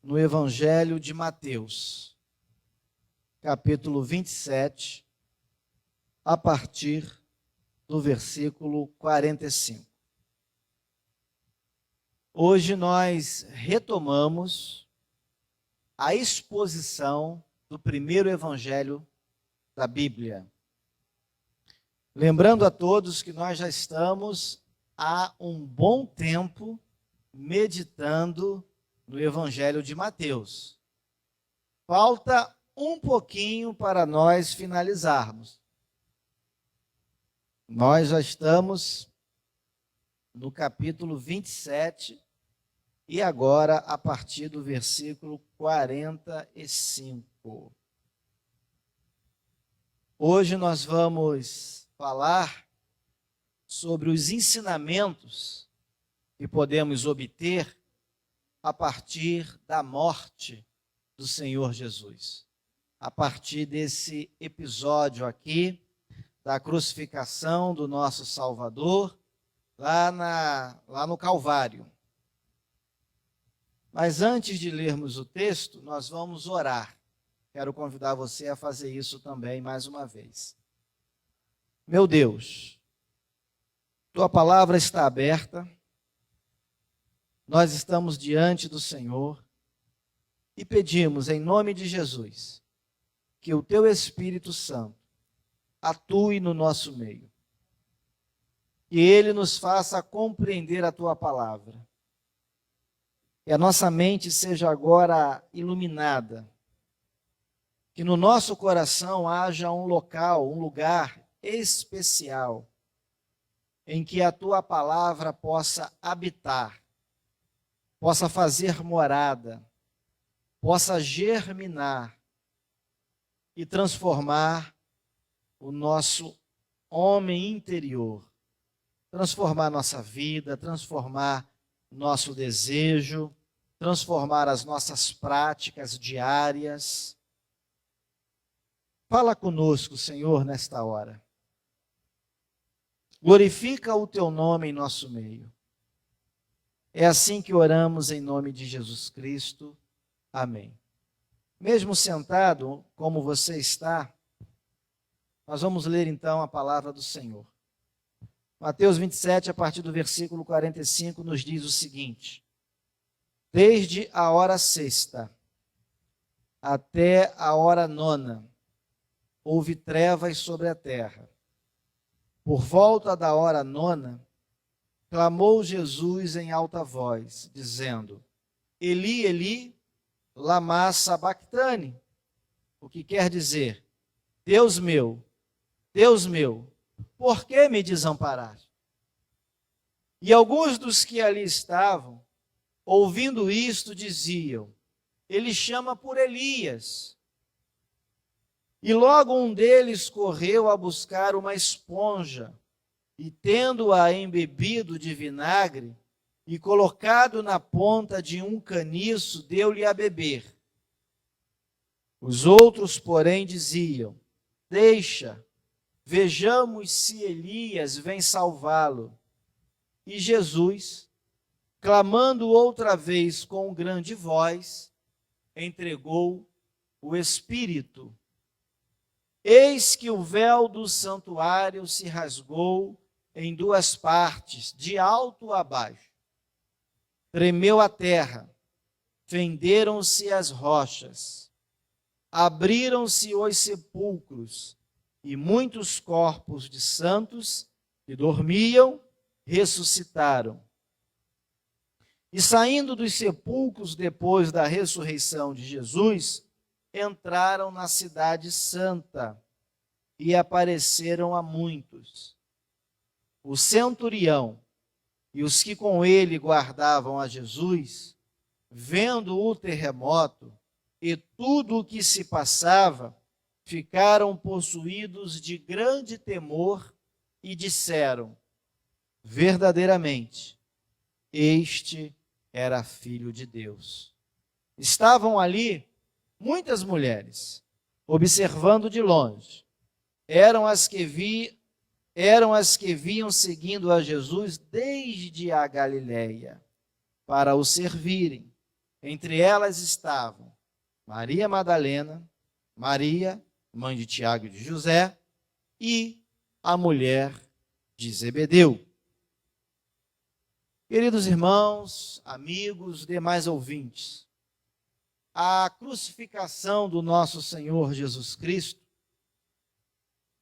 no Evangelho de Mateus, capítulo 27, a partir do versículo 45. Hoje nós retomamos a exposição do primeiro Evangelho da Bíblia. Lembrando a todos que nós já estamos há um bom tempo meditando no Evangelho de Mateus. Falta um pouquinho para nós finalizarmos. Nós já estamos no capítulo 27 e agora a partir do versículo 45. Hoje nós vamos falar sobre os ensinamentos que podemos obter a partir da morte do Senhor Jesus. A partir desse episódio aqui, da crucificação do nosso Salvador, lá no Calvário. Mas antes de lermos o texto, nós vamos orar. Quero convidar você a fazer isso também mais uma vez. Meu Deus, Tua palavra está aberta, nós estamos diante do Senhor e pedimos em nome de Jesus que o Teu Espírito Santo atue no nosso meio, que Ele nos faça compreender a Tua palavra, que a nossa mente seja agora iluminada, que no nosso coração haja um lugar especial, em que a Tua palavra possa habitar, possa fazer morada, possa germinar e transformar o nosso homem interior, transformar nossa vida, transformar nosso desejo, transformar as nossas práticas diárias. Fala conosco, Senhor, nesta hora. Glorifica o Teu nome em nosso meio. É assim que oramos em nome de Jesus Cristo. Amém. Mesmo sentado, como você está, nós vamos ler então a palavra do Senhor. Mateus 27, a partir do versículo 45, nos diz o seguinte: desde a hora sexta até a hora nona, houve trevas sobre a terra. Por volta da hora nona, clamou Jesus em alta voz, dizendo: Eli, Eli, lama sabactani, o que quer dizer: Deus meu, por que me desamparaste? E alguns dos que ali estavam, ouvindo isto, diziam: Ele chama por Elias. E logo um deles correu a buscar uma esponja, e tendo-a embebido de vinagre, e colocado na ponta de um caniço, deu-lhe a beber. Os outros, porém, diziam: Deixa, vejamos se Elias vem salvá-lo. E Jesus, clamando outra vez com grande voz, entregou o Espírito. Eis que o véu do santuário se rasgou em duas partes, de alto a baixo. Tremeu a terra, fenderam-se as rochas, abriram-se os sepulcros, e muitos corpos de santos que dormiam ressuscitaram. E saindo dos sepulcros depois da ressurreição de Jesus, entraram na cidade santa e apareceram a muitos. O centurião e os que com ele guardavam a Jesus, vendo o terremoto e tudo o que se passava, ficaram possuídos de grande temor e disseram: verdadeiramente, este era Filho de Deus. Estavam ali muitas mulheres, observando de longe. Eram as que vinham seguindo a Jesus desde a Galileia, para o servirem, Entre elas estavam Maria Madalena, Maria, mãe de Tiago e de José, e a mulher de Zebedeu. Queridos irmãos, amigos, demais ouvintes, a crucificação do nosso Senhor Jesus Cristo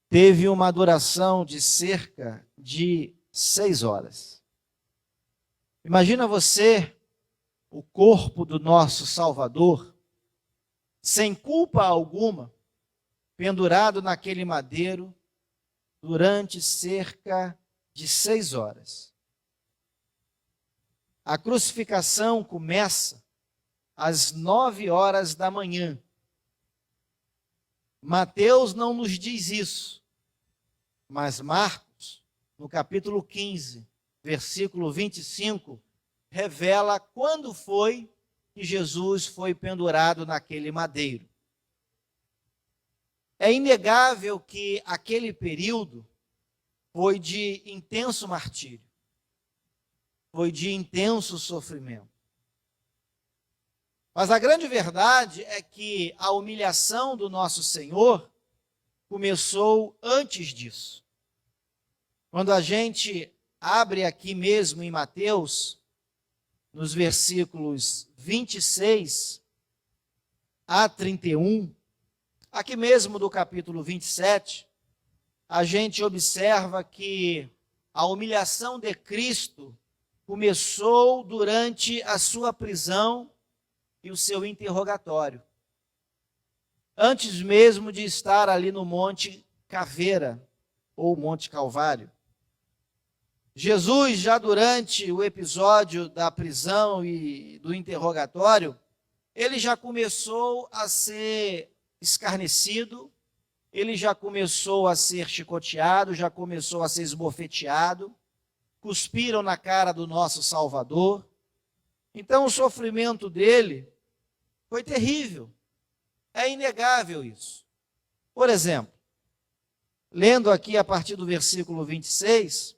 teve uma duração de cerca de 6 horas. Imagina você, o corpo do nosso Salvador, sem culpa alguma, pendurado naquele madeiro durante cerca de 6 horas. A crucificação começa às 9 horas da manhã. Mateus não nos diz isso, mas Marcos, no capítulo 15, versículo 25, revela quando foi que Jesus foi pendurado naquele madeiro. É inegável que aquele período foi de intenso martírio, foi de intenso sofrimento. Mas a grande verdade é que a humilhação do nosso Senhor começou antes disso. Quando a gente abre aqui mesmo em Mateus, nos versículos 26 a 31, aqui mesmo do capítulo 27, a gente observa que a humilhação de Cristo começou durante a sua prisão e o seu interrogatório. Antes mesmo de estar ali no Monte Caveira, ou Monte Calvário. Jesus, já durante o episódio da prisão e do interrogatório, ele já começou a ser escarnecido, ele já começou a ser chicoteado, já começou a ser esbofeteado, cuspiram na cara do nosso Salvador. Então o sofrimento dele foi terrível, é inegável isso. Por exemplo, lendo aqui a partir do versículo 26,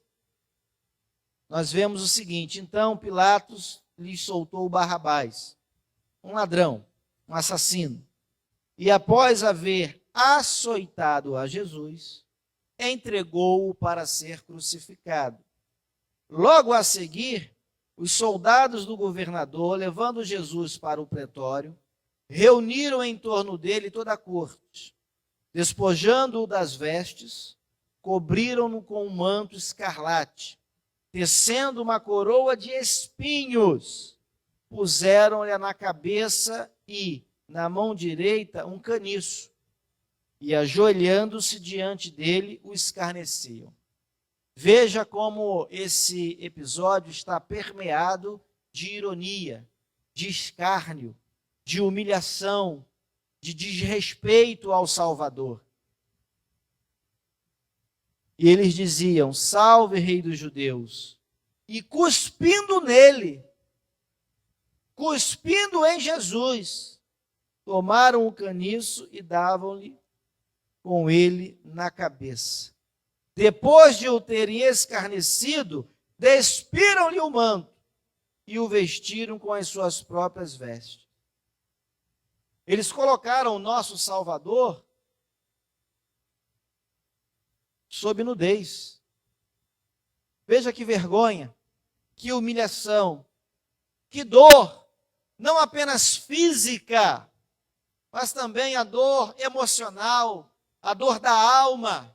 nós vemos o seguinte: então Pilatos lhe soltou Barrabás, um ladrão, um assassino, e após haver açoitado a Jesus, entregou-o para ser crucificado. Logo a seguir, os soldados do governador, levando Jesus para o pretório, reuniram em torno dele toda a corte. Despojando-o das vestes, cobriram-no com um manto escarlate, tecendo uma coroa de espinhos, puseram-lhe na cabeça e, na mão direita, um caniço, e ajoelhando-se diante dele, o escarneciam. Veja como esse episódio está permeado de ironia, de escárnio, de humilhação, de desrespeito ao Salvador. E eles diziam: salve, Rei dos Judeus. E cuspindo nele, cuspindo em Jesus, tomaram o caniço e davam-lhe com ele na cabeça. Depois de o terem escarnecido, despiram-lhe o manto e o vestiram com as suas próprias vestes. Eles colocaram o nosso Salvador sob nudez. Veja que vergonha, que humilhação, que dor, não apenas física, mas também a dor emocional, a dor da alma,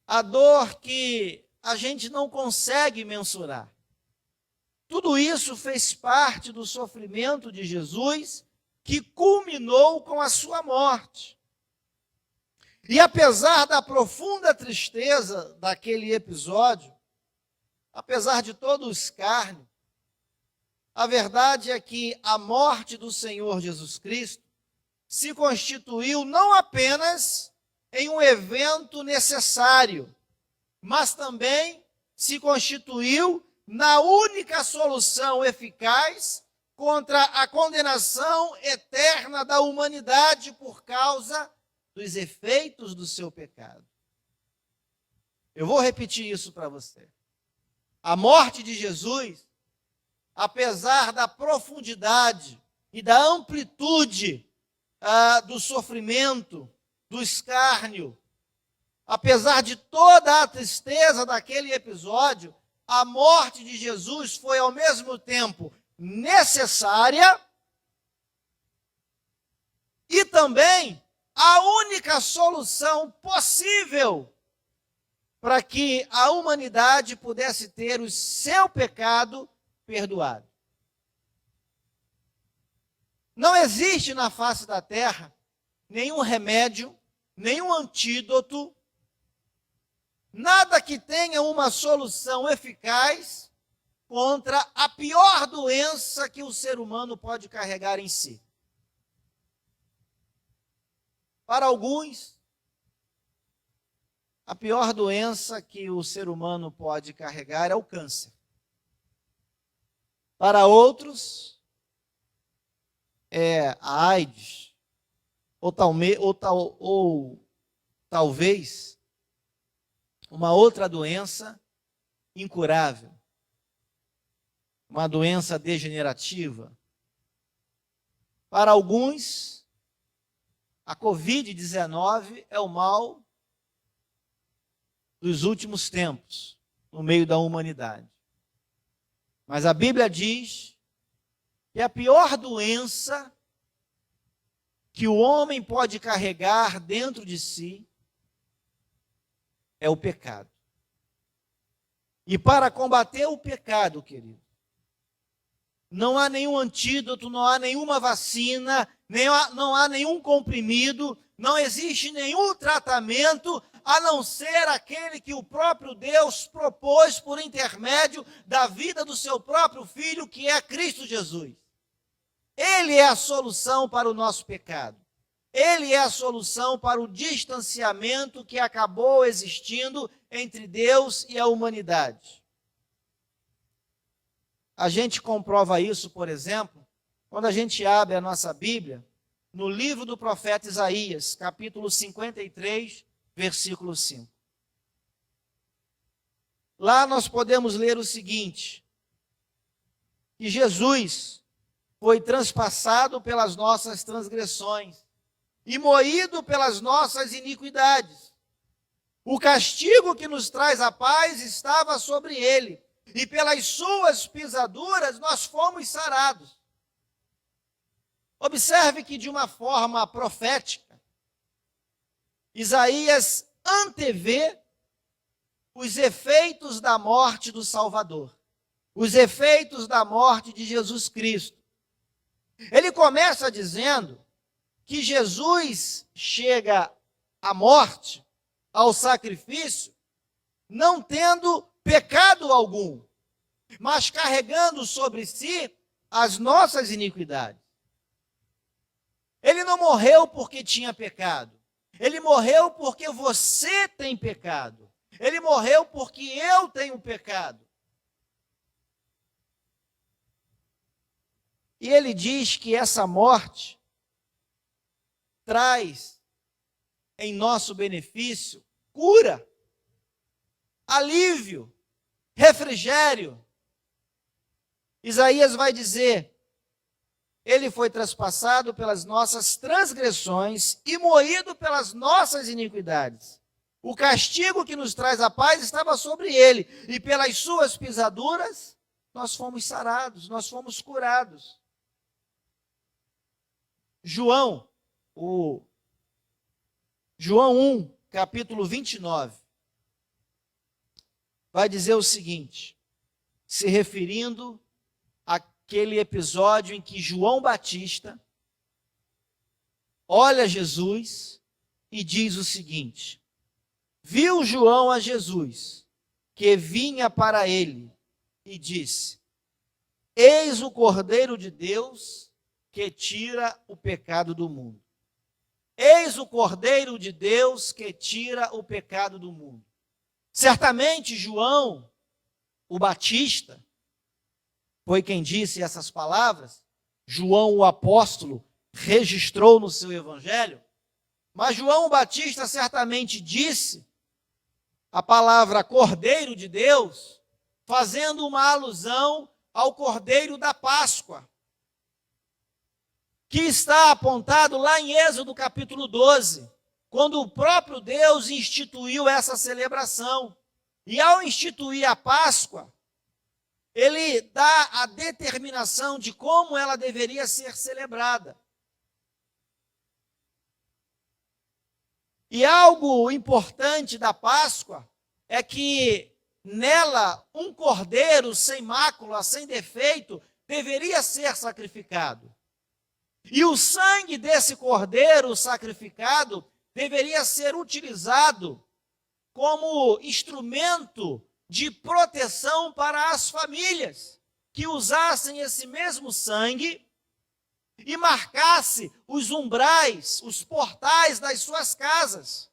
a dor que a gente não consegue mensurar. Tudo isso fez parte do sofrimento de Jesus, que culminou com a sua morte. E apesar da profunda tristeza daquele episódio, apesar de todo o escárnio, a verdade é que a morte do Senhor Jesus Cristo se constituiu não apenas em um evento necessário, mas também se constituiu na única solução eficaz contra a condenação eterna da humanidade por causa dos efeitos do seu pecado. Eu vou repetir isso para você. A morte de Jesus apesar da profundidade e da amplitude do sofrimento, do escárnio, apesar de toda a tristeza daquele episódio, a morte de Jesus foi ao mesmo tempo necessária e também a única solução possível para que a humanidade pudesse ter o seu pecado perdoado. Não existe na face da terra nenhum remédio, nenhum antídoto, nada que tenha uma solução eficaz contra a pior doença que o ser humano pode carregar em si. Para alguns, a pior doença que o ser humano pode carregar é o câncer. Para outros, é a AIDS, ou talvez uma outra doença incurável, uma doença degenerativa. Para alguns, a Covid-19 é o mal dos últimos tempos, no meio da humanidade. Mas a Bíblia diz que a pior doença que o homem pode carregar dentro de si é o pecado. E para combater o pecado, querido, não há nenhum antídoto, não há nenhuma vacina, não há nenhum comprimido, não existe nenhum tratamento, a não ser aquele que o próprio Deus propôs por intermédio da vida do seu próprio Filho, que é Cristo Jesus. Ele é a solução para o nosso pecado. Ele é a solução para o distanciamento que acabou existindo entre Deus e a humanidade. A gente comprova isso, por exemplo, quando a gente abre a nossa Bíblia, no livro do profeta Isaías, capítulo 53, versículo 5. Lá nós podemos ler o seguinte: que Jesus foi transpassado pelas nossas transgressões e moído pelas nossas iniquidades. O castigo que nos traz a paz estava sobre ele, e pelas suas pisaduras nós fomos sarados. Observe que de uma forma profética, Isaías antevê os efeitos da morte do Salvador, os efeitos da morte de Jesus Cristo. Ele começa dizendo que Jesus chega à morte, ao sacrifício, não tendo pecado algum, mas carregando sobre si as nossas iniquidades. Ele não morreu porque tinha pecado. Ele morreu porque você tem pecado. Ele morreu porque eu tenho pecado. E ele diz que essa morte traz em nosso benefício cura, alívio, refrigério. Isaías vai dizer: ele foi traspassado pelas nossas transgressões e moído pelas nossas iniquidades. O castigo que nos traz a paz estava sobre ele, e pelas suas pisaduras nós fomos sarados, nós fomos curados. João 1, capítulo 29, vai dizer o seguinte, se referindo àquele episódio em que João Batista olha Jesus e diz o seguinte: viu João a Jesus, que vinha para ele, e disse: eis o Cordeiro de Deus que tira o pecado do mundo. Eis o Cordeiro de Deus que tira o pecado do mundo. Certamente João, o Batista, foi quem disse essas palavras. João, o apóstolo, registrou no seu evangelho. Mas João o Batista certamente disse a palavra Cordeiro de Deus, fazendo uma alusão ao Cordeiro da Páscoa, que está apontado lá em Êxodo capítulo 12, quando o próprio Deus instituiu essa celebração. E ao instituir a Páscoa, ele dá a determinação de como ela deveria ser celebrada. E algo importante da Páscoa é que nela um cordeiro sem mácula, sem defeito, deveria ser sacrificado. E o sangue desse cordeiro sacrificado deveria ser utilizado como instrumento de proteção para as famílias que usassem esse mesmo sangue e marcasse os umbrais, os portais das suas casas.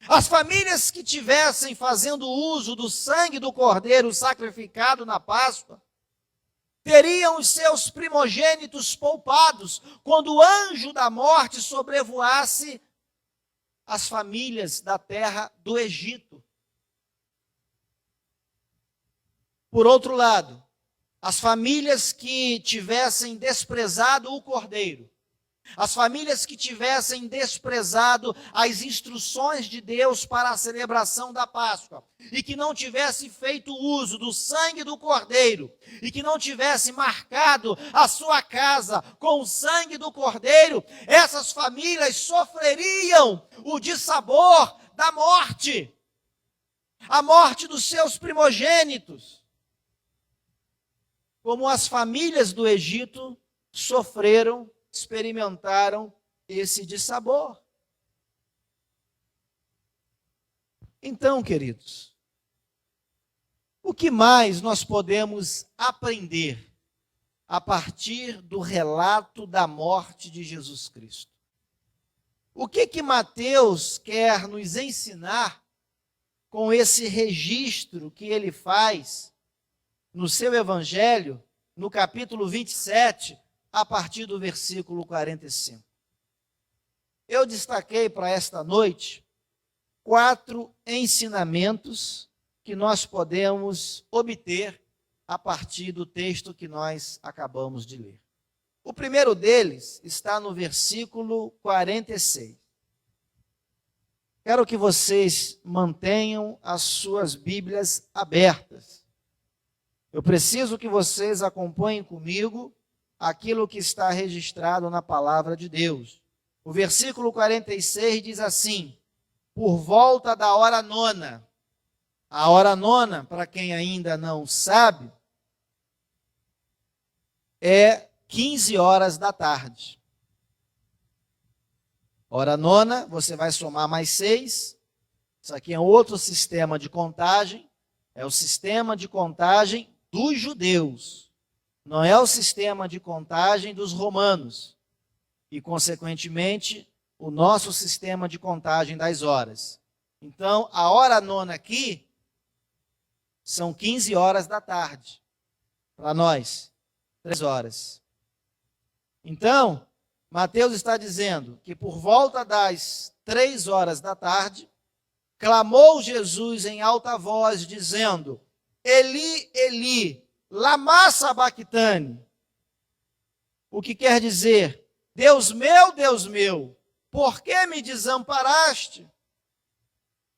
As famílias que tivessem fazendo uso do sangue do cordeiro sacrificado na Páscoa teriam os seus primogênitos poupados quando o anjo da morte sobrevoasse as famílias da terra do Egito. Por outro lado, as famílias que tivessem desprezado o cordeiro, as famílias que tivessem desprezado as instruções de Deus para a celebração da Páscoa e que não tivessem feito uso do sangue do cordeiro e que não tivessem marcado a sua casa com o sangue do cordeiro, essas famílias sofreriam o dissabor da morte, a morte dos seus primogênitos, como as famílias do Egito sofreram, experimentaram esse dissabor. Então, queridos, o que mais nós podemos aprender a partir do relato da morte de Jesus Cristo? O que Mateus quer nos ensinar com esse registro que ele faz no seu evangelho, no capítulo 27, a partir do versículo 45. Eu destaquei para esta noite 4 ensinamentos que nós podemos obter a partir do texto que nós acabamos de ler. O primeiro deles está no versículo 46. Quero que vocês mantenham as suas Bíblias abertas. Eu preciso que vocês acompanhem comigo aquilo que está registrado na palavra de Deus. O versículo 46 diz assim: por volta da hora nona. A hora nona, para quem ainda não sabe, é 15 horas da tarde. Hora nona, você vai somar mais 6. Isso aqui é outro sistema de contagem. É o sistema de contagem dos judeus. Não é o sistema de contagem dos romanos. E, consequentemente, o nosso sistema de contagem das horas. Então, a hora nona aqui são 15 horas da tarde. Para nós, 3 horas. Então, Mateus está dizendo que por volta das 3 horas da tarde, clamou Jesus em alta voz, dizendo: Eli, Eli, lama sabactani. O que quer dizer: Deus meu, por que me desamparaste?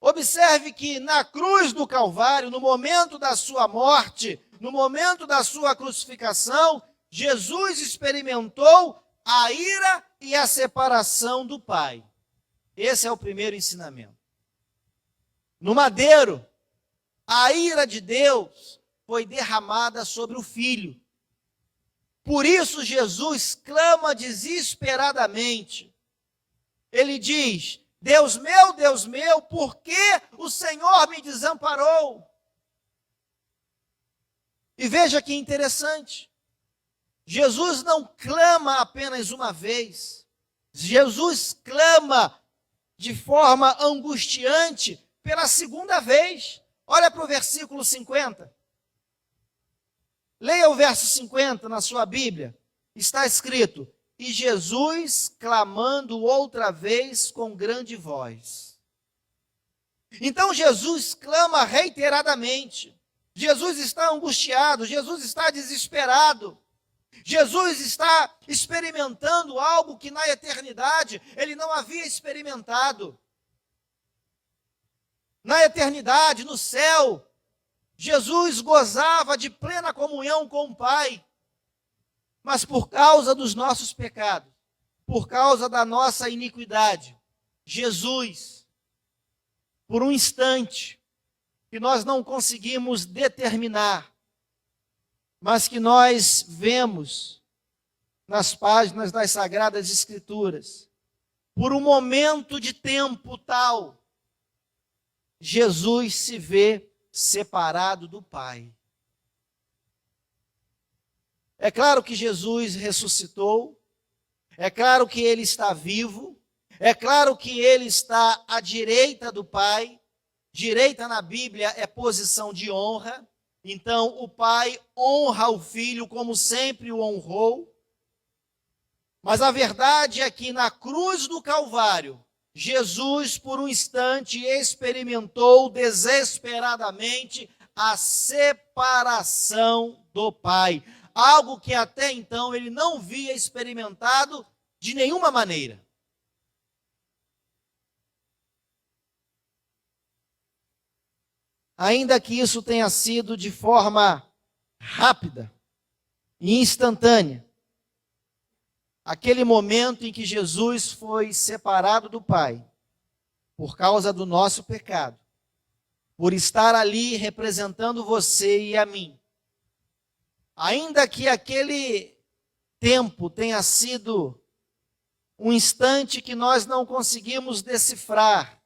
Observe que na cruz do Calvário, no momento da sua morte, no momento da sua crucificação, Jesus experimentou a ira e a separação do Pai. Esse é o primeiro ensinamento. No madeiro, a ira de Deus foi derramada sobre o Filho. Por isso Jesus clama desesperadamente. Ele diz: Deus meu, por que o Senhor me desamparou? E veja que interessante. Jesus não clama apenas uma vez. Jesus clama de forma angustiante pela segunda vez. Olha para o versículo 50. Leia o verso 50 na sua Bíblia. Está escrito: e Jesus clamando outra vez com grande voz. Então Jesus clama reiteradamente. Jesus está angustiado, Jesus está desesperado. Jesus está experimentando algo que na eternidade ele não havia experimentado. Na eternidade, no céu, Jesus gozava de plena comunhão com o Pai. Mas por causa dos nossos pecados, por causa da nossa iniquidade, Jesus, por um instante, que nós não conseguimos determinar, mas que nós vemos nas páginas das Sagradas Escrituras, por um momento de tempo tal, Jesus se vê separado do Pai. É claro que Jesus ressuscitou, é claro que ele está vivo, é claro que ele está à direita do Pai. Direita na Bíblia é posição de honra. Então, o Pai honra o Filho como sempre o honrou. Mas a verdade é que na cruz do Calvário, Jesus, por um instante, experimentou desesperadamente a separação do Pai. Algo que até então ele não havia experimentado de nenhuma maneira. Ainda que isso tenha sido de forma rápida e instantânea, aquele momento em que Jesus foi separado do Pai, por causa do nosso pecado, por estar ali representando você e a mim, ainda que aquele tempo tenha sido um instante que nós não conseguimos decifrar,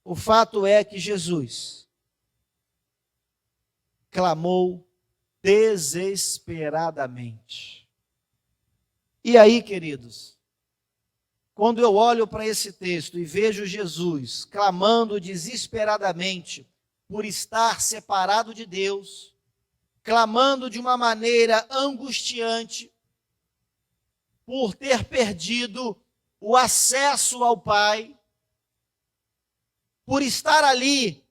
o fato é que Jesus clamou desesperadamente. E aí, queridos, quando eu olho para esse texto e vejo Jesus clamando desesperadamente por estar separado de Deus, clamando de uma maneira angustiante, por ter perdido o acesso ao Pai, por estar ali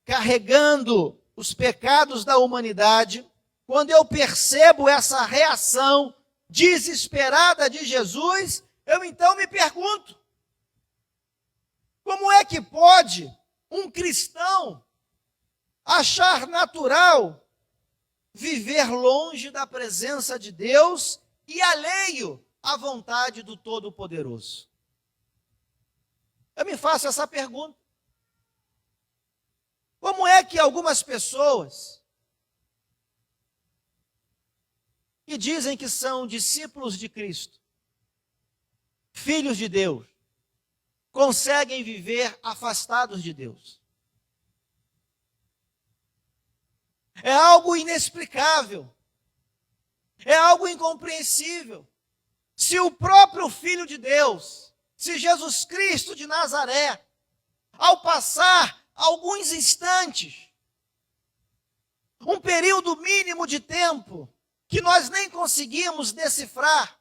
carregando os pecados da humanidade, quando eu percebo essa reação desesperada de Jesus, eu então me pergunto, como é que pode um cristão achar natural viver longe da presença de Deus e alheio à vontade do Todo-Poderoso? Eu me faço essa pergunta. Como é que algumas pessoas que dizem que são discípulos de Cristo, filhos de Deus, conseguem viver afastados de Deus? É algo inexplicável, é algo incompreensível. Se o próprio Filho de Deus, se Jesus Cristo de Nazaré, ao passar alguns instantes, um período mínimo de tempo, que nós nem conseguimos decifrar,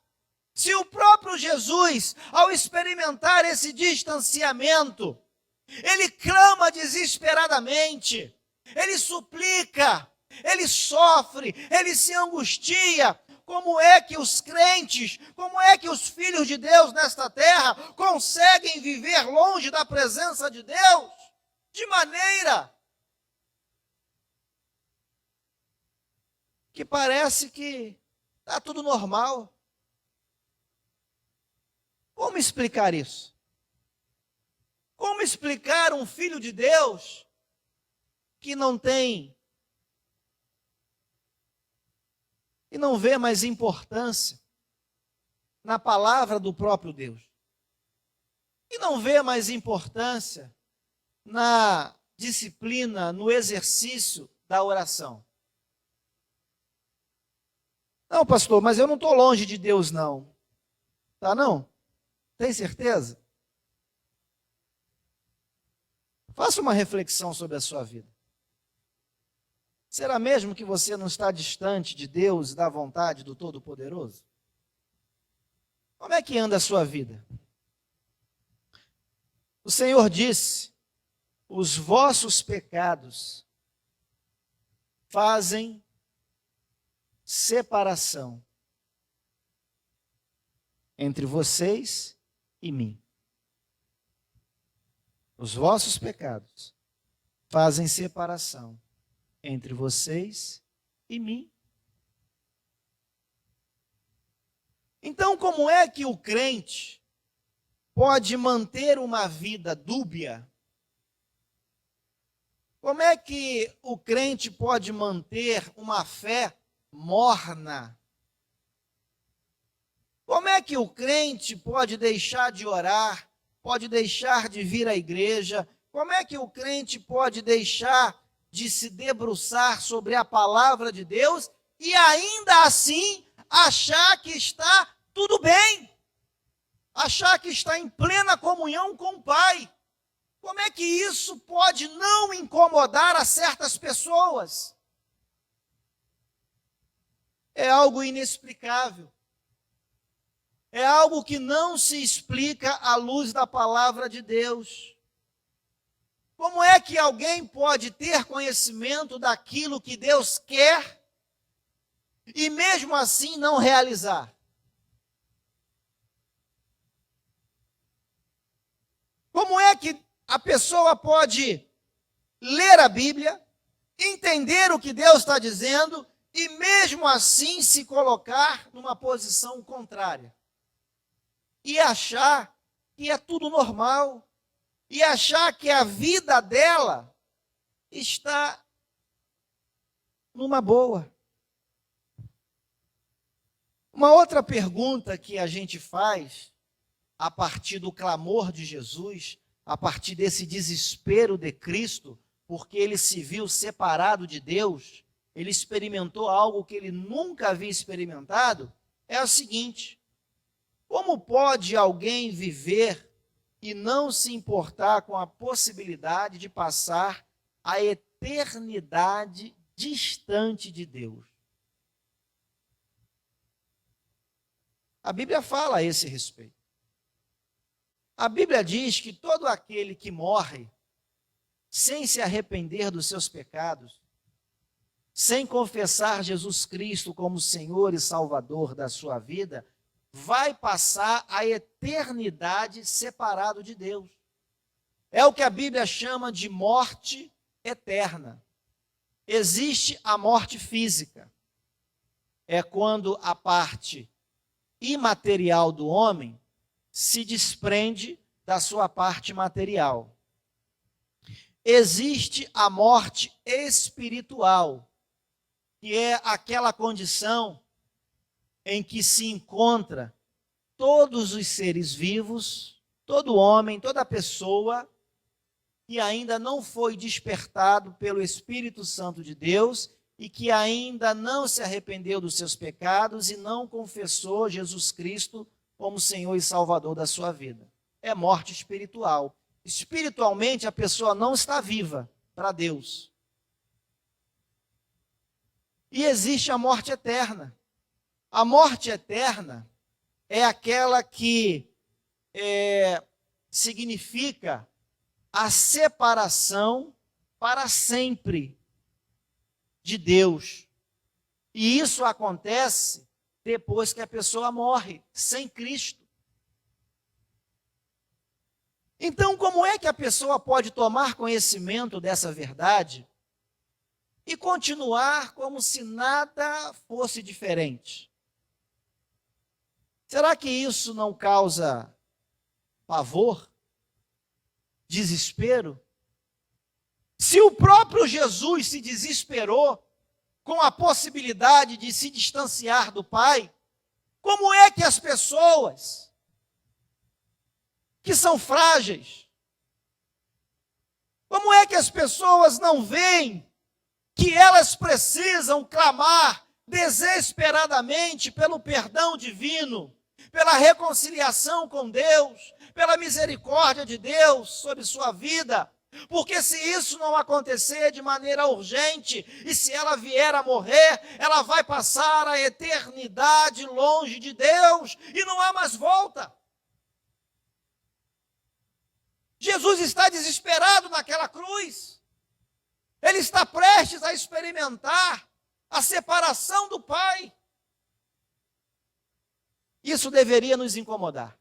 se o próprio Jesus, ao experimentar esse distanciamento, ele clama desesperadamente, ele suplica, ele sofre, ele se angustia. Como é que os crentes, como é que os filhos de Deus nesta terra conseguem viver longe da presença de Deus? De maneira que parece que está tudo normal. Como explicar isso? Como explicar um filho de Deus que não tem e não vê mais importância na palavra do próprio Deus? E não vê mais importância na disciplina, no exercício da oração? Não, pastor, mas eu não estou longe de Deus, não. Tá, não? Tem certeza? Faça uma reflexão sobre a sua vida. Será mesmo que você não está distante de Deus e da vontade do Todo-Poderoso? Como é que anda a sua vida? O Senhor disse os vossos pecados fazem separação entre vocês e mim. Os vossos pecados fazem separação entre vocês e mim. Então, como é que o crente pode manter uma vida dúbia? Como é que o crente pode manter uma fé morna? Como é que o crente pode deixar de orar, pode deixar de vir à igreja? Como é que o crente pode deixar de se debruçar sobre a palavra de Deus e ainda assim achar que está tudo bem? Achar que está em plena comunhão com o Pai? Como é que isso pode não incomodar a certas pessoas? É algo inexplicável. É algo que não se explica à luz da palavra de Deus. Como é que alguém pode ter conhecimento daquilo que Deus quer e mesmo assim não realizar? Como é que a pessoa pode ler a Bíblia, entender o que Deus está dizendo e mesmo assim se colocar numa posição contrária? E achar que é tudo normal, e achar que a vida dela está numa boa. Uma outra pergunta que a gente faz, a partir do clamor de Jesus, a partir desse desespero de Cristo, porque ele se viu separado de Deus, ele experimentou algo que ele nunca havia experimentado, é o seguinte: como pode alguém viver e não se importar com a possibilidade de passar a eternidade distante de Deus? A Bíblia fala a esse respeito. A Bíblia diz que todo aquele que morre sem se arrepender dos seus pecados, sem confessar Jesus Cristo como Senhor e Salvador da sua vida, vai passar a eternidade separado de Deus. É o que a Bíblia chama de morte eterna. Existe a morte física. É quando a parte imaterial do homem se desprende da sua parte material. Existe a morte espiritual, que é aquela condição em que se encontra todos os seres vivos, todo homem, toda pessoa que ainda não foi despertado pelo Espírito Santo de Deus e que ainda não se arrependeu dos seus pecados e não confessou Jesus Cristo como Senhor e Salvador da sua vida. É morte espiritual. Espiritualmente, a pessoa não está viva para Deus. E existe a morte eterna. A morte eterna é aquela que significa a separação para sempre de Deus. E isso acontece depois que a pessoa morre, sem Cristo. Então, como é que a pessoa pode tomar conhecimento dessa verdade e continuar como se nada fosse diferente? Será que isso não causa pavor? Desespero? Se o próprio Jesus se desesperou com a possibilidade de se distanciar do Pai, como é que as pessoas que são frágeis, como é que as pessoas não veem que elas precisam clamar desesperadamente pelo perdão divino, pela reconciliação com Deus, pela misericórdia de Deus sobre sua vida? Porque se isso não acontecer de maneira urgente, e se ela vier a morrer, ela vai passar a eternidade longe de Deus, e não há mais volta. Jesus está desesperado naquela cruz. Ele está prestes a experimentar a separação do Pai. Isso deveria nos incomodar.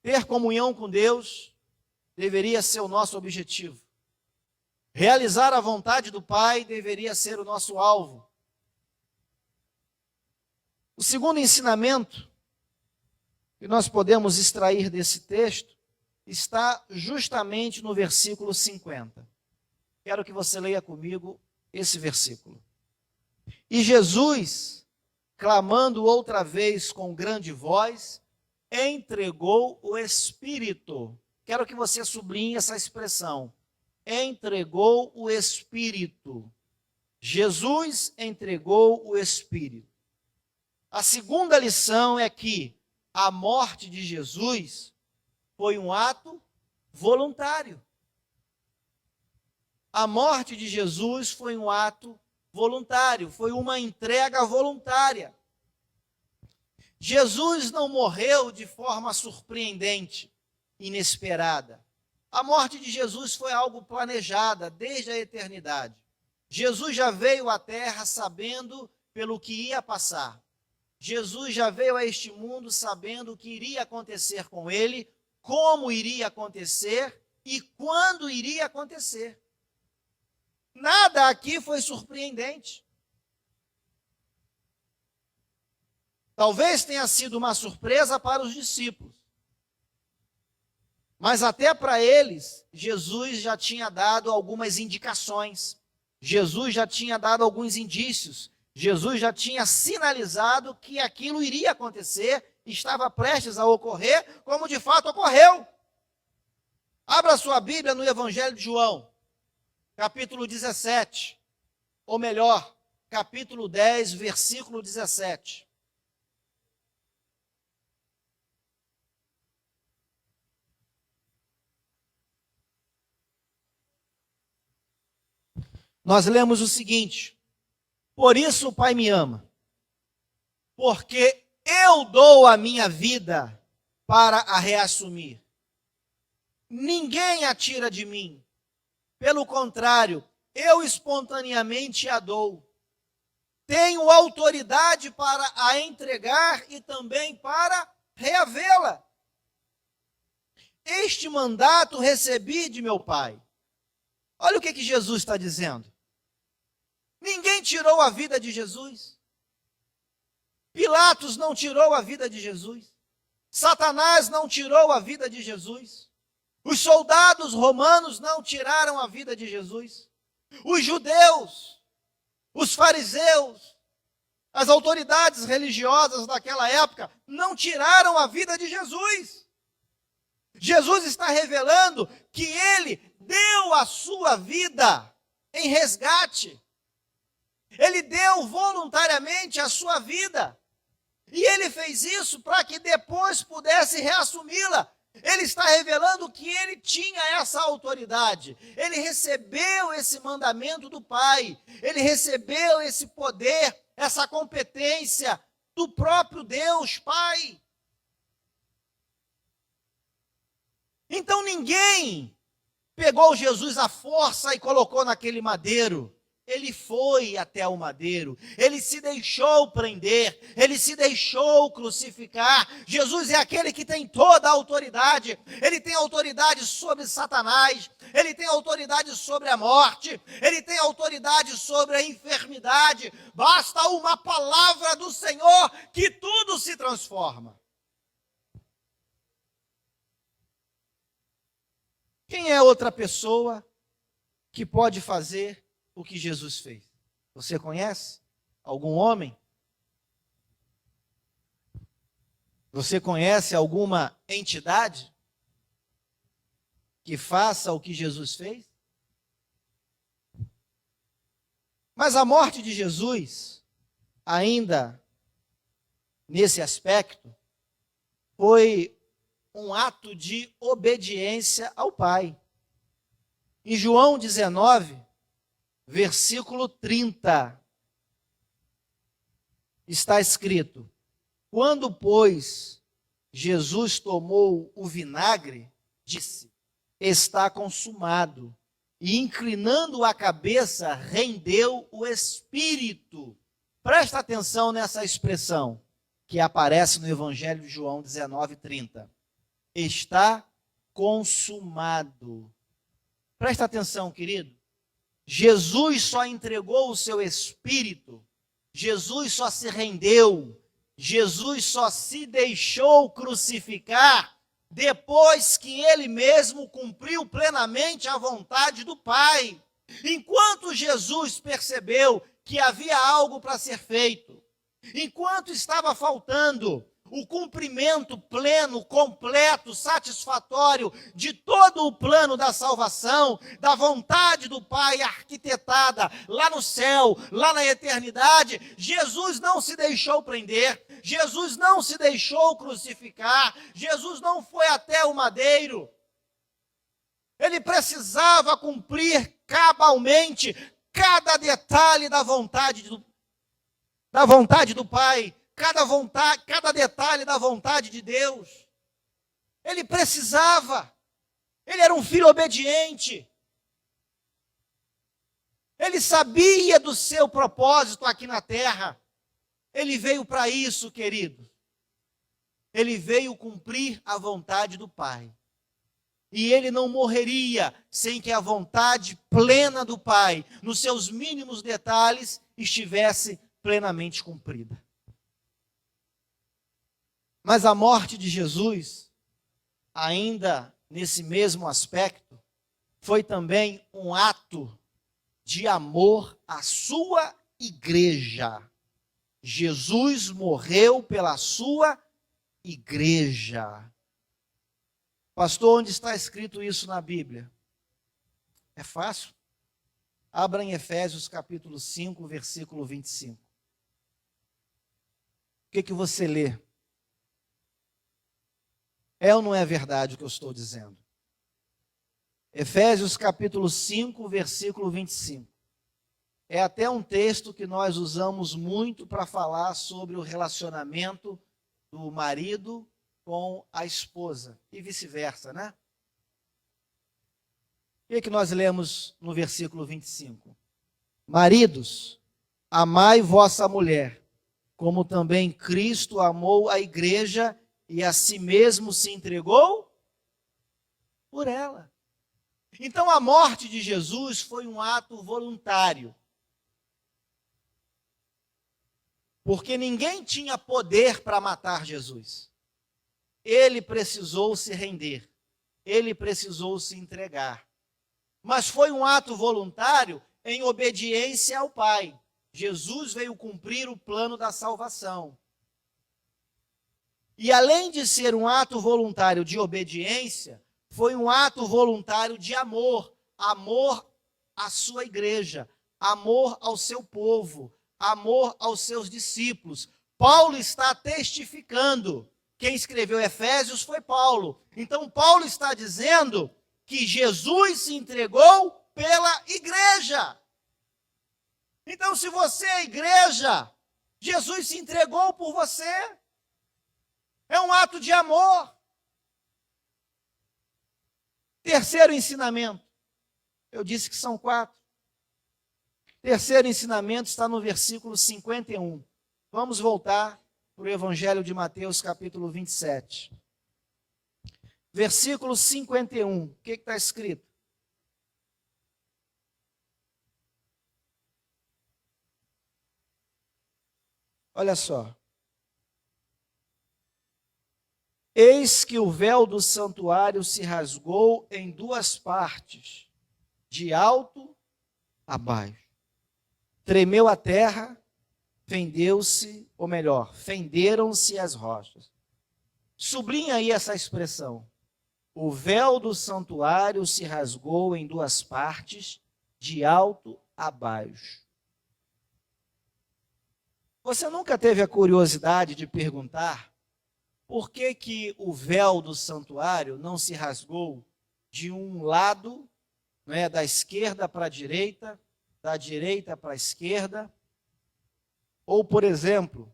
Ter comunhão com Deus deveria ser o nosso objetivo. Realizar a vontade do Pai deveria ser o nosso alvo. O segundo ensinamento que nós podemos extrair desse texto está justamente no versículo 50. Quero que você leia comigo esse versículo. E Jesus, clamando outra vez com grande voz, entregou o Espírito. Quero que você sublinhe essa expressão. Entregou o Espírito. Jesus entregou o Espírito. A segunda lição é que a morte de Jesus foi um ato voluntário. A morte de Jesus foi um ato voluntário, foi uma entrega voluntária. Jesus não morreu de forma surpreendente, inesperada. A morte de Jesus foi algo planejada desde a eternidade. Jesus já veio à terra sabendo pelo que ia passar. Jesus já veio a este mundo sabendo o que iria acontecer com ele, como iria acontecer e quando iria acontecer. Nada aqui foi surpreendente. Talvez tenha sido uma surpresa para os discípulos. Mas até para eles, Jesus já tinha dado algumas indicações. Jesus já tinha dado alguns indícios. Jesus já tinha sinalizado que aquilo iria acontecer, estava prestes a ocorrer, como de fato ocorreu. Abra sua Bíblia no Evangelho de João, capítulo 17, ou melhor, capítulo 10, versículo 17. Nós lemos o seguinte: por isso o Pai me ama, porque eu dou a minha vida para a reassumir. Ninguém a tira de mim. Pelo contrário, eu espontaneamente a dou. Tenho autoridade para a entregar e também para reavê-la. Este mandato recebi de meu Pai. Olha o que Jesus está dizendo. Ninguém tirou a vida de Jesus. Pilatos não tirou a vida de Jesus. Satanás não tirou a vida de Jesus. Os soldados romanos não tiraram a vida de Jesus. Os judeus, os fariseus, as autoridades religiosas daquela época não tiraram a vida de Jesus. Jesus está revelando que ele deu a sua vida em resgate. Ele deu voluntariamente a sua vida. E ele fez isso para que depois pudesse reassumi-la. Ele está revelando que ele tinha essa autoridade. Ele recebeu esse mandamento do Pai. Ele recebeu esse poder, essa competência do próprio Deus Pai. Então ninguém pegou Jesus à força e colocou naquele madeiro. Ele foi até o madeiro, ele se deixou prender, ele se deixou crucificar. Jesus é aquele que tem toda a autoridade. Ele tem autoridade sobre Satanás, ele tem autoridade sobre a morte, ele tem autoridade sobre a enfermidade. Basta uma palavra do Senhor que tudo se transforma. Quem é outra pessoa que pode fazer o que Jesus fez? Você conhece algum homem? Você conhece alguma entidade que faça o que Jesus fez? Mas a morte de Jesus, ainda nesse aspecto, foi um ato de obediência ao Pai. Em João 19, versículo 30, está escrito: quando, pois, Jesus tomou o vinagre, disse: está consumado. E inclinando a cabeça, rendeu o espírito. Presta atenção nessa expressão que aparece no Evangelho de João 19:30. Está consumado. Presta atenção, querido. Jesus só entregou o seu espírito, Jesus só se rendeu, Jesus só se deixou crucificar depois que ele mesmo cumpriu plenamente a vontade do Pai. Enquanto Jesus percebeu que havia algo para ser feito, enquanto estava faltando o cumprimento pleno, completo, satisfatório de todo o plano da salvação, da vontade do Pai arquitetada lá no céu, lá na eternidade, Jesus não se deixou prender, Jesus não se deixou crucificar, Jesus não foi até o madeiro. Ele precisava cumprir cabalmente cada detalhe da vontade do Pai, cada detalhe da vontade de Deus. Ele precisava. Ele era um filho obediente. Ele sabia do seu propósito aqui na terra. Ele veio para isso, querido. Ele veio cumprir a vontade do Pai. E ele não morreria sem que a vontade plena do Pai, nos seus mínimos detalhes, estivesse plenamente cumprida. Mas a morte de Jesus, ainda nesse mesmo aspecto, foi também um ato de amor à sua igreja. Jesus morreu pela sua igreja. Pastor, onde está escrito isso na Bíblia? É fácil. Abra em Efésios capítulo 5, versículo 25. O que você lê? É ou não é verdade o que eu estou dizendo? Efésios capítulo 5, versículo 25. É até um texto que nós usamos muito para falar sobre o relacionamento do marido com a esposa e vice-versa, né? O que nós lemos no versículo 25? Maridos, amai vossa mulher, como também Cristo amou a igreja e a si mesmo se entregou por ela. Então a morte de Jesus foi um ato voluntário. Porque ninguém tinha poder para matar Jesus. Ele precisou se render. Ele precisou se entregar. Mas foi um ato voluntário em obediência ao Pai. Jesus veio cumprir o plano da salvação. E além de ser um ato voluntário de obediência, foi um ato voluntário de amor. Amor à sua igreja, amor ao seu povo, amor aos seus discípulos. Paulo está testificando. Quem escreveu Efésios foi Paulo. Então Paulo está dizendo que Jesus se entregou pela igreja. Então, se você é igreja, Jesus se entregou por você. É um ato de amor. Terceiro ensinamento. Eu disse que são 4. Terceiro ensinamento está no versículo 51. Vamos voltar para o Evangelho de Mateus, capítulo 27. Versículo 51. O que está escrito? Olha só. Eis que o véu do santuário se rasgou em 2 partes, de alto a baixo. Tremeu a terra, fendeu-se, ou melhor, fenderam-se as rochas. Sublinha aí essa expressão. O véu do santuário se rasgou em 2 partes, de alto a baixo. Você nunca teve a curiosidade de perguntar por que o véu do santuário não se rasgou de um lado, né, da esquerda para a direita, da direita para a esquerda? Ou, por exemplo,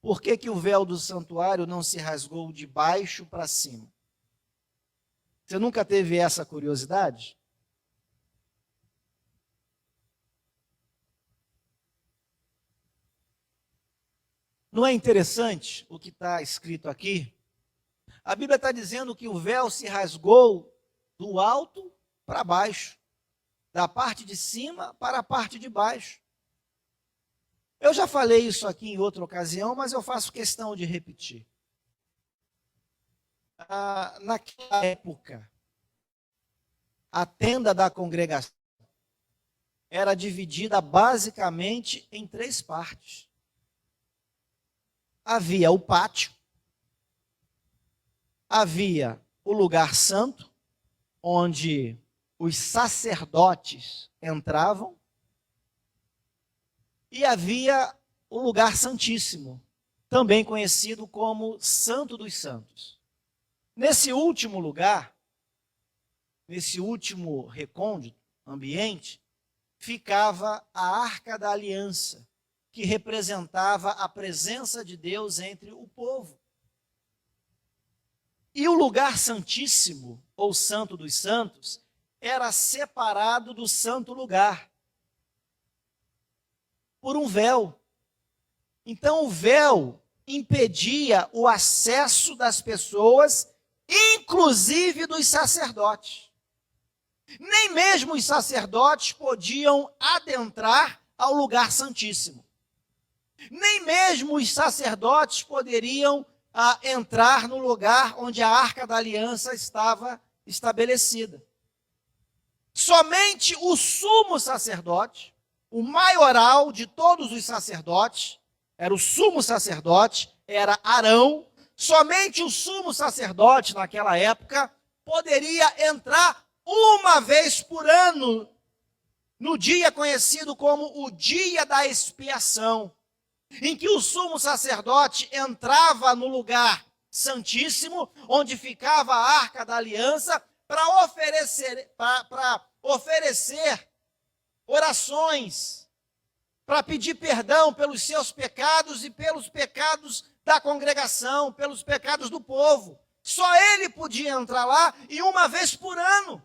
por que que o véu do santuário não se rasgou de baixo para cima? Você nunca teve essa curiosidade? Não é interessante o que está escrito aqui? A Bíblia está dizendo que o véu se rasgou do alto para baixo, da parte de cima para a parte de baixo. Eu já falei isso aqui em outra ocasião, mas eu faço questão de repetir. Naquela época, a tenda da congregação era dividida basicamente em 3 partes. Havia o pátio, havia o lugar santo, onde os sacerdotes entravam, e havia o lugar santíssimo, também conhecido como Santo dos Santos. Nesse último lugar, nesse último recôndito, ambiente, ficava a Arca da Aliança, que representava a presença de Deus entre o povo. E o lugar santíssimo, ou Santo dos Santos, era separado do santo lugar por um véu. Então o véu impedia o acesso das pessoas, inclusive dos sacerdotes. Nem mesmo os sacerdotes podiam adentrar ao lugar santíssimo. Nem mesmo os sacerdotes poderiam entrar no lugar onde a Arca da Aliança estava estabelecida. Somente o sumo sacerdote, o maioral de todos os sacerdotes, era o sumo sacerdote, era Arão. Somente o sumo sacerdote, naquela época, poderia entrar uma vez por ano, no dia conhecido como o dia da expiação, em que o sumo sacerdote entrava no lugar santíssimo, onde ficava a Arca da Aliança, para oferecer orações, para pedir perdão pelos seus pecados e pelos pecados da congregação, pelos pecados do povo. Só ele podia entrar lá, e uma vez por ano.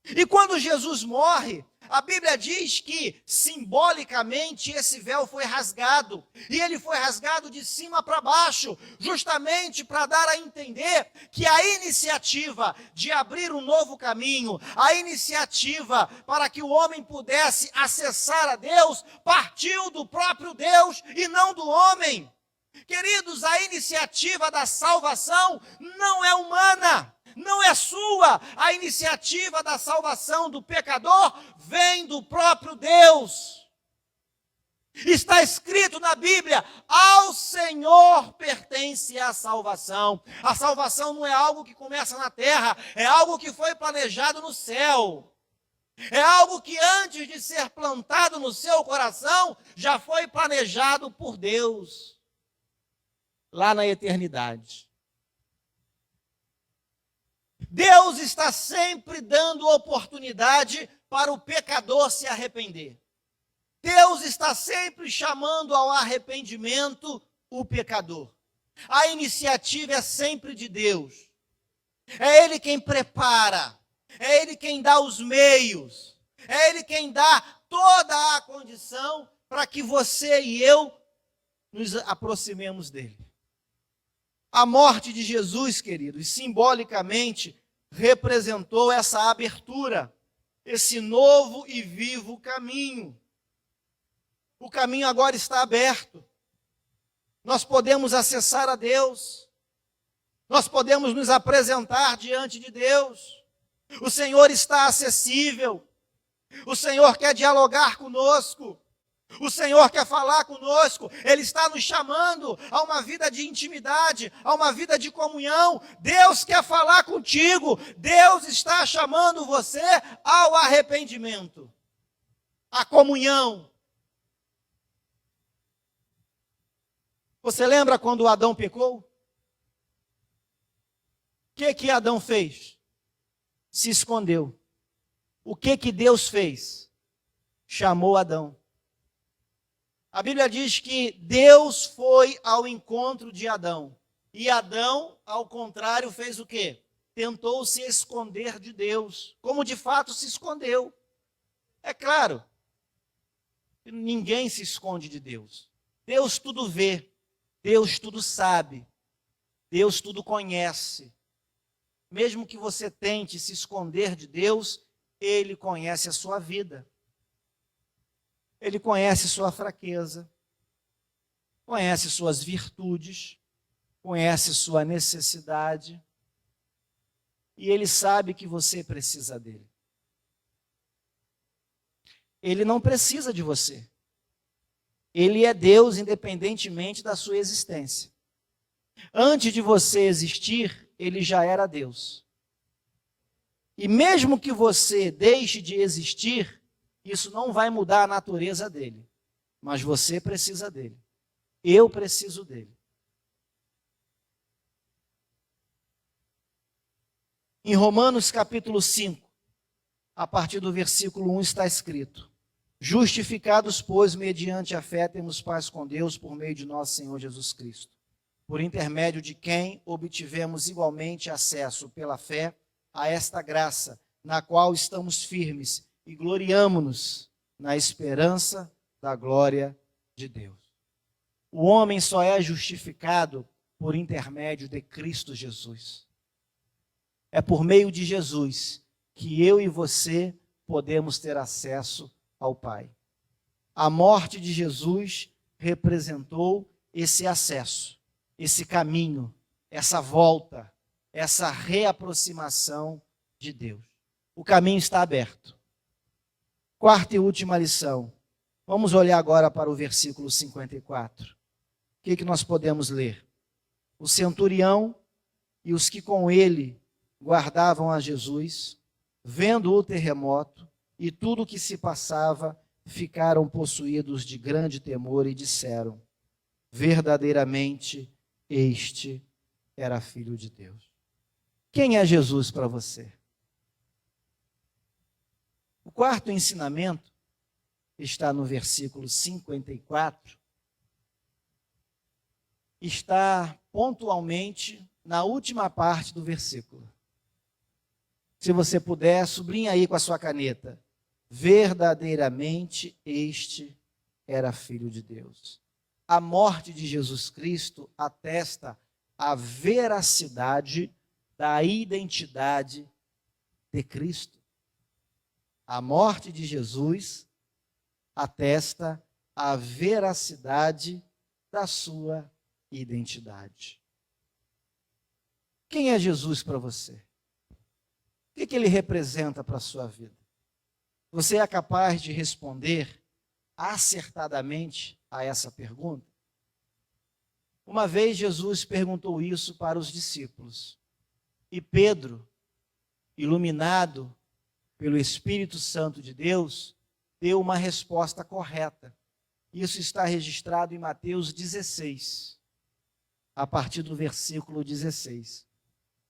E quando Jesus morre, a Bíblia diz que, simbolicamente, esse véu foi rasgado. E ele foi rasgado de cima para baixo, justamente para dar a entender que a iniciativa de abrir um novo caminho, a iniciativa para que o homem pudesse acessar a Deus, partiu do próprio Deus e não do homem. Queridos, a iniciativa da salvação não é humana. Não é sua. A iniciativa da salvação do pecador vem do próprio Deus. Está escrito na Bíblia: ao Senhor pertence a salvação. A salvação não é algo que começa na terra, é algo que foi planejado no céu. É algo que antes de ser plantado no seu coração, já foi planejado por Deus, lá na eternidade. Deus está sempre dando oportunidade para o pecador se arrepender. Deus está sempre chamando ao arrependimento o pecador. A iniciativa é sempre de Deus. É Ele quem prepara, é Ele quem dá os meios, é Ele quem dá toda a condição para que você e eu nos aproximemos dEle. A morte de Jesus, queridos, simbolicamente representou essa abertura, esse novo e vivo caminho. O caminho agora está aberto. Nós podemos acessar a Deus. Nós podemos nos apresentar diante de Deus. O Senhor está acessível. O Senhor quer dialogar conosco. O Senhor quer falar conosco, Ele está nos chamando a uma vida de intimidade, a uma vida de comunhão. Deus quer falar contigo, Deus está chamando você ao arrependimento, à comunhão. Você lembra quando Adão pecou? O que Adão fez? Se escondeu. O que Deus fez? Chamou Adão. A Bíblia diz que Deus foi ao encontro de Adão. E Adão, ao contrário, fez o quê? Tentou se esconder de Deus, como de fato se escondeu. É claro, ninguém se esconde de Deus. Deus tudo vê, Deus tudo sabe, Deus tudo conhece. Mesmo que você tente se esconder de Deus, Ele conhece a sua vida. Ele conhece sua fraqueza, conhece suas virtudes, conhece sua necessidade. E Ele sabe que você precisa dele. Ele não precisa de você. Ele é Deus independentemente da sua existência. Antes de você existir, Ele já era Deus. E mesmo que você deixe de existir, isso não vai mudar a natureza dele. Mas você precisa dele. Eu preciso dele. Em Romanos capítulo 5, a partir do versículo 1 está escrito: justificados, pois, mediante a fé, temos paz com Deus por meio de nosso Senhor Jesus Cristo, por intermédio de quem obtivemos igualmente acesso pela fé a esta graça, na qual estamos firmes e gloriamo-nos na esperança da glória de Deus. O homem só é justificado por intermédio de Cristo Jesus. É por meio de Jesus que eu e você podemos ter acesso ao Pai. A morte de Jesus representou esse acesso, esse caminho, essa volta, essa reaproximação de Deus. O caminho está aberto. Quarta e última lição. Vamos olhar agora para o versículo 54. O que nós podemos ler? O centurião e os que com ele guardavam a Jesus, vendo o terremoto e tudo o que se passava, ficaram possuídos de grande temor e disseram: verdadeiramente este era filho de Deus. Quem é Jesus para você? O quarto ensinamento está no versículo 54, está pontualmente na última parte do versículo. Se você puder, sublinha aí com a sua caneta: verdadeiramente este era filho de Deus. A morte de Jesus Cristo atesta a veracidade da identidade de Cristo. A morte de Jesus atesta a veracidade da sua identidade. Quem é Jesus para você? O que ele representa para a sua vida? Você é capaz de responder acertadamente a essa pergunta? Uma vez Jesus perguntou isso para os discípulos. E Pedro, iluminado pelo Espírito Santo de Deus, deu uma resposta correta. Isso está registrado em Mateus 16, a partir do versículo 16.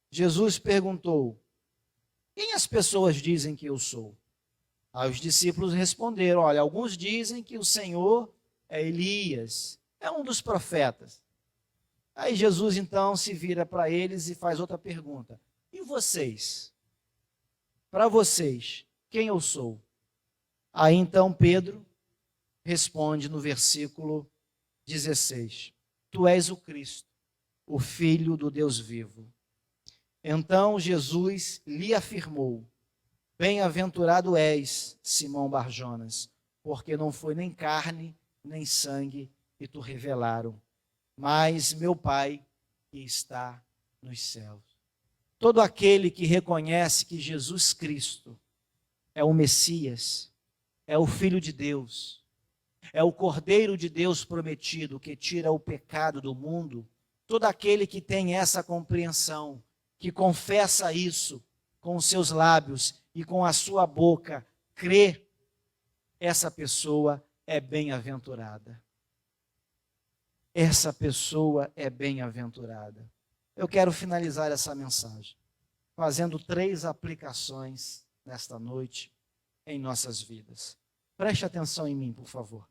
Jesus perguntou: quem as pessoas dizem que eu sou? Aí os discípulos responderam: olha, alguns dizem que o Senhor é Elias, é um dos profetas. Aí Jesus então se vira para eles e faz outra pergunta: e vocês? Para vocês, quem eu sou? Aí então Pedro responde no versículo 16: tu és o Cristo, o Filho do Deus vivo. Então Jesus lhe afirmou: bem-aventurado és, Simão Barjonas, porque não foi nem carne, nem sangue que tu revelaram, mas meu Pai que está nos céus. Todo aquele que reconhece que Jesus Cristo é o Messias, é o Filho de Deus, é o Cordeiro de Deus prometido que tira o pecado do mundo, todo aquele que tem essa compreensão, que confessa isso com os seus lábios e com a sua boca, crê, essa pessoa é bem-aventurada. Essa pessoa é bem-aventurada. Eu quero finalizar essa mensagem fazendo 3 aplicações nesta noite em nossas vidas. Preste atenção em mim, por favor.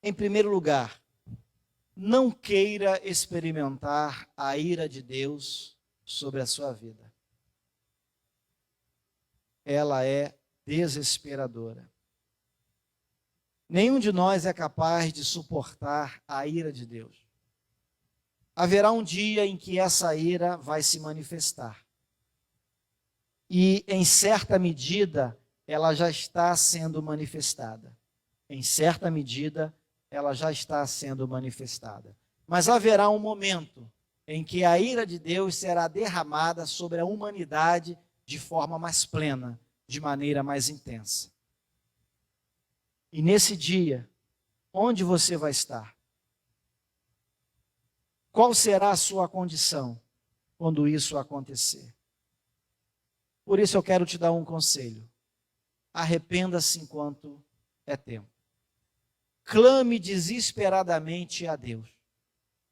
Em primeiro lugar, não queira experimentar a ira de Deus sobre a sua vida. Ela é desesperadora. Nenhum de nós é capaz de suportar a ira de Deus. Haverá um dia em que essa ira vai se manifestar. E, em certa medida, ela já está sendo manifestada. Em certa medida, ela já está sendo manifestada. Mas haverá um momento em que a ira de Deus será derramada sobre a humanidade de forma mais plena, de maneira mais intensa. E nesse dia, onde você vai estar? Qual será a sua condição quando isso acontecer? Por isso eu quero te dar um conselho. Arrependa-se enquanto é tempo. Clame desesperadamente a Deus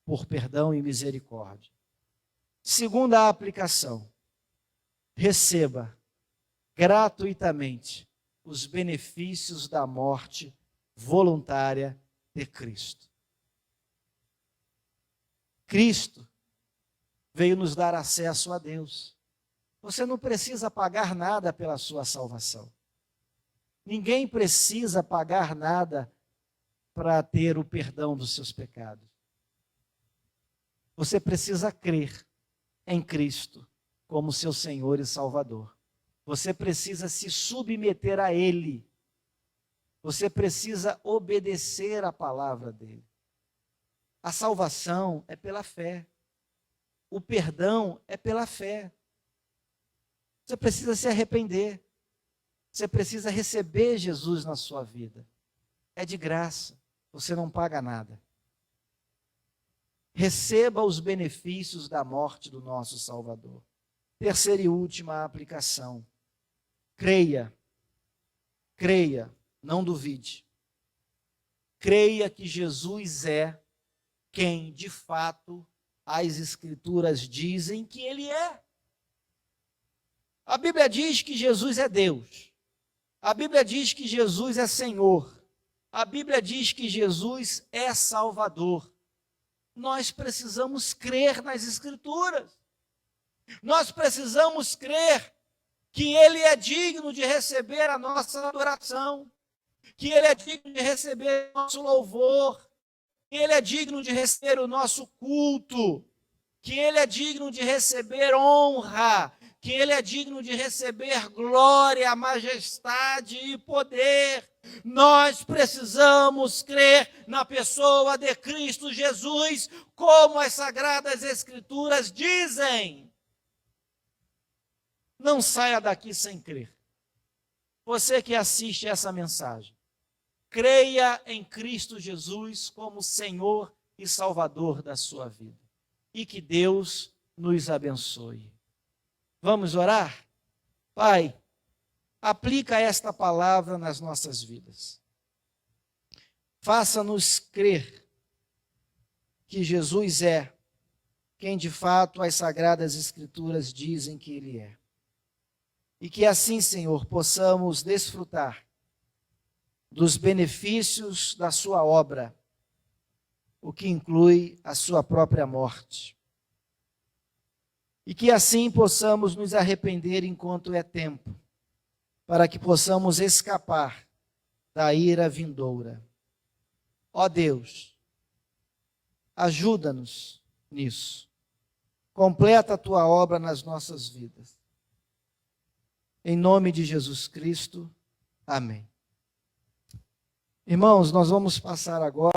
por perdão e misericórdia. Segunda aplicação. Receba gratuitamente os benefícios da morte voluntária de Cristo. Cristo veio nos dar acesso a Deus. Você não precisa pagar nada pela sua salvação. Ninguém precisa pagar nada para ter o perdão dos seus pecados. Você precisa crer em Cristo como seu Senhor e Salvador. Você precisa se submeter a Ele. Você precisa obedecer à palavra dEle. A salvação é pela fé. O perdão é pela fé. Você precisa se arrepender. Você precisa receber Jesus na sua vida. É de graça. Você não paga nada. Receba os benefícios da morte do nosso Salvador. Terceira e última aplicação. Creia. Creia, não duvide. Creia que Jesus é quem, de fato, as Escrituras dizem que Ele é. A Bíblia diz que Jesus é Deus. A Bíblia diz que Jesus é Senhor. A Bíblia diz que Jesus é Salvador. Nós precisamos crer nas Escrituras. Nós precisamos crer que Ele é digno de receber a nossa adoração, que Ele é digno de receber o nosso louvor, que Ele é digno de receber o nosso culto, que Ele é digno de receber honra, que Ele é digno de receber glória, majestade e poder. Nós precisamos crer na pessoa de Cristo Jesus, como as Sagradas Escrituras dizem. Não saia daqui sem crer. Você que assiste essa mensagem, creia em Cristo Jesus como Senhor e Salvador da sua vida. E que Deus nos abençoe. Vamos orar? Pai, aplica esta palavra nas nossas vidas. Faça-nos crer que Jesus é quem de fato as Sagradas Escrituras dizem que Ele é. E que assim, Senhor, possamos desfrutar dos benefícios da sua obra, o que inclui a sua própria morte. E que assim possamos nos arrepender enquanto é tempo, para que possamos escapar da ira vindoura. Ó Deus, ajuda-nos nisso. Completa a tua obra nas nossas vidas. Em nome de Jesus Cristo, amém. Irmãos, nós vamos passar agora